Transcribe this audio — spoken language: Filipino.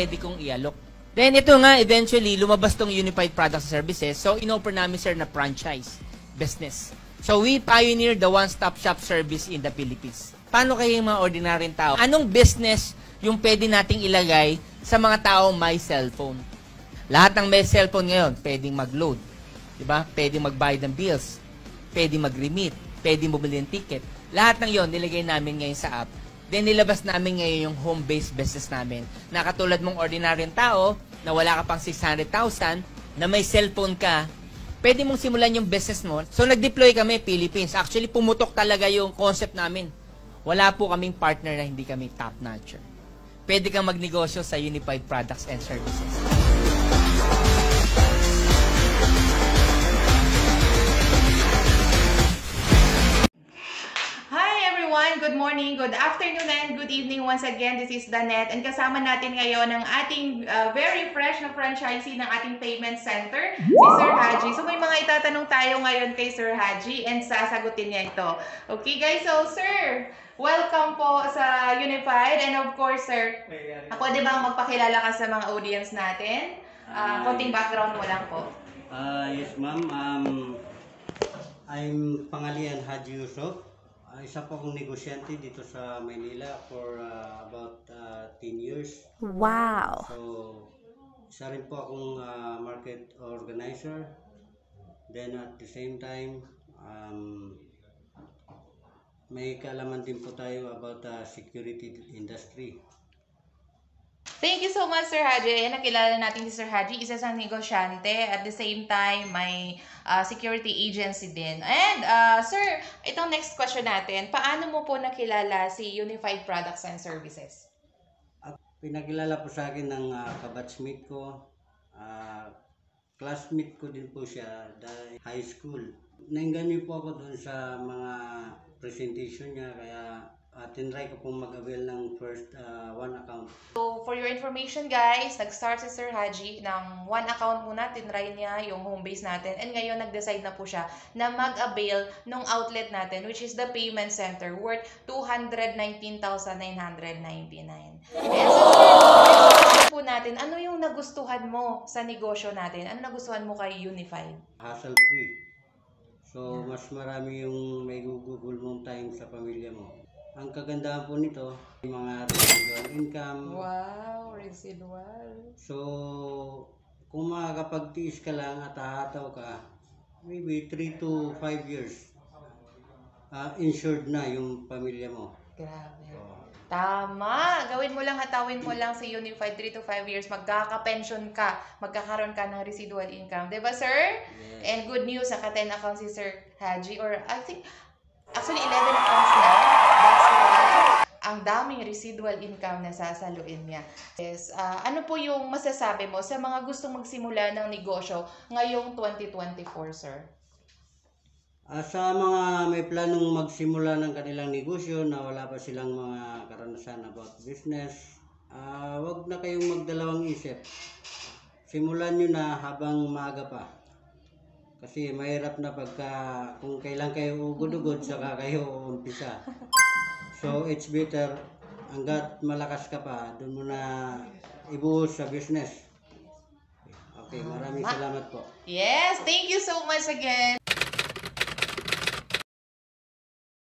pwede kong i-alok. Then ito nga, eventually, lumabas tong Unified Products and Services. So, in-offer namin, sir, na franchise business. So, we pioneered the one-stop shop service in the Philippines. Paano kayo yung mga ordinaryong tao? Anong business yung pwede nating ilagay sa mga taong may cellphone? Lahat ng may cellphone ngayon, pwedeng mag-load. Diba? Pwedeng magbayad ng bills. Pwedeng mag-remit. Pwedeng bumili ng ticket. Lahat ng yon nilagay namin ngayon sa app. Then, nilabas namin ngayon yung home-based business namin. Na katulad mong ordinaryong tao, na wala ka pang 600,000, na may cellphone ka, pwede mong simulan yung business mo. So, nag-deploy kami, Philippines. Actually, pumutok talaga yung concept namin. Wala po kaming partner na hindi kami top-notcher. Pwede kang magnegosyo sa Unified Products and Services. Good morning, good afternoon, and good evening once again. This is Danette, and kasama natin ngayon ang ating very fresh na franchisee ng ating payment center, si Sir Haji. So may mga itatanong tayo ngayon kay Sir Haji and sasagutin niya ito. Okay guys, so Sir, welcome po sa Unified, and of course Sir, pwede bang magpakilala ka sa mga audience natin? Konting background mo lang po. Yes ma'am, I'm Pangalian Haji Yusuf. Isa po akong negosyante dito sa Maynila for about 10 years. Wow! So, isa rin po akong market organizer. Then at the same time, may kaalaman din po tayo about the security industry. Thank you so much, Sir Haji. Nakilala natin si Sir Haji, isa siyang negosyante. At the same time, may security agency din. And, Sir, itong next question natin, paano mo po nakilala si Unified Products and Services? Pinakilala po sa akin ng kabatchmate ko. Classmate ko din po siya dahil high school. Nainganyo po ako dun sa mga presentation niya, kaya tinry ko pong mag-avail ng first one account. So, for your information guys, nag-start si Sir Haji ng one account muna, tinry niya yung home base natin, and ngayon nag-decide na po siya na mag-avail ng outlet natin, which is the payment center, worth 219,999. And so, po natin, ano yung nagustuhan mo sa negosyo natin? Ano nagustuhan mo kay Unified? Hassle-free. So, mas marami yung may gugugol mong time sa pamilya mo. Ang kagandahan po nito, mga residual income. Wow, residual. So, kung makakapagtiis ka lang at hahataw ka, maybe 3 to 5 years, insured na yung pamilya mo. Grabe. Tama! Gawin mo lang, hatawin mo lang sa Unified 3 to 5 years, magkaka-pension ka, magkakaroon ka ng residual income. Diba, sir? Yes. And good news, naka 10 accounts si Sir Haji, or I think, actually 11 accounts na. That's why ang daming residual income na sasaluin niya. Yes. Ano po yung masasabi mo sa mga gustong magsimula ng negosyo ngayong 2024, sir? Sa mga may planong magsimula ng kanilang negosyo na wala pa silang mga karanasan about business, wag na kayong magdalawang isip. Simulan nyo na habang maaga pa. Kasi mahirap na pagka kung kailan kayo ugod-ugod saka kayo umpisa. So it's better hanggat malakas ka pa, doon mo na ibuhos sa business. Okay, maraming salamat po. Yes, thank you so much again.